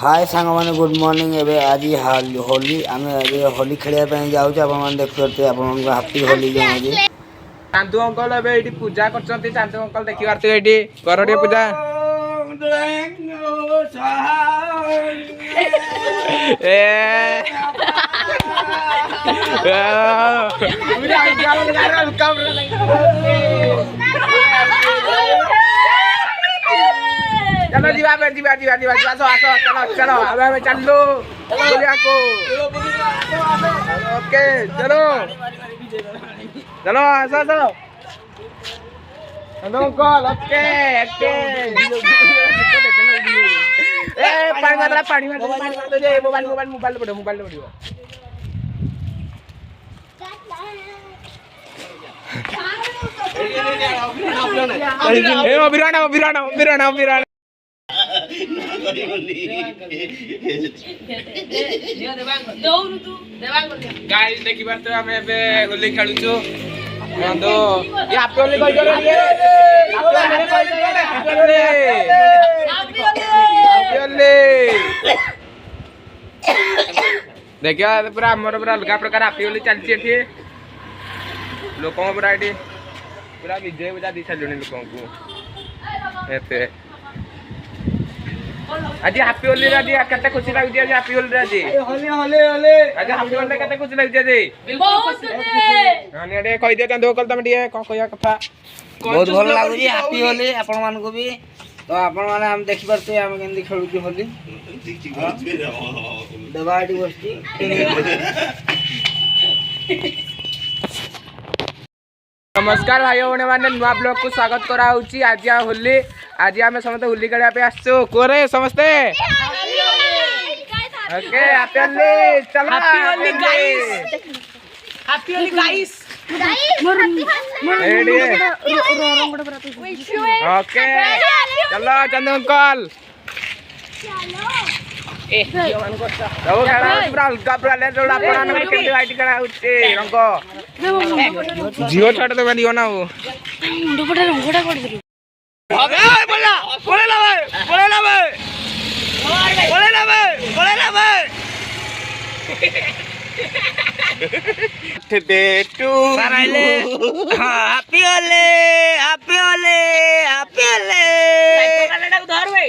हाय सांग मैंने good morning एबे आज होली आम होली खेलिया जाऊँ आप देखते आप हापी होली जाऊँ चांदू अंकल एबे एठी पूजा करछंती चांदू अंकल देखि पारते एठी करडे पूजा ए चलो जीवा आसो चलो अब चलो बोलिया को ओके चलो आसो चलो अंकल ओके ओके ए पानी मार दे मोबाइल पड़ो अभिराना गाइस देखि बारते हमें एबे होली खेलुछु तो ये आप होली कहि करे देखियो पूरा हमर पूरा अलग प्रकार हैप्पी होली चलछि एठी लोकों पूरा एठी पूरा विजय बजा दी छलुनी लोकों को एते आज हैप्पी होली रे कते खुशी लागि आज हैप्पी होली रे होली आज हैप्पी होली कते खुशी लागि जे बहुत खुशी हां ने कहि दे चंदो कल तम दिए को कहया कथा बहुत भल लागु जी हैप्पी होली आपण मान को भी तो आपण माने हम देखि परते हम केंदी खेलु छी होली दबाडी बस्ती नमस्कार भाई बहन मैंने नुआ ब्लॉग को स्वागत करा आज होली आज आम समस्त होली खेलिया पे आसो कोरे समस्ते ओके हैप्पी होली चलो हैप्पी होली गाइस ओके चलो चंदू अंकल ए यो मान को सब खेला पूरा अलगा पूरा ले जोड़ा अपन के केंदी आईटी करा उठे रंग जियो छाड़ दे दियो ना वो मुंडो पटा रंगोटा कर दे ए बोले ना बे दे टू सराइले हैप्पी होली साइकिल वाला उधार भाई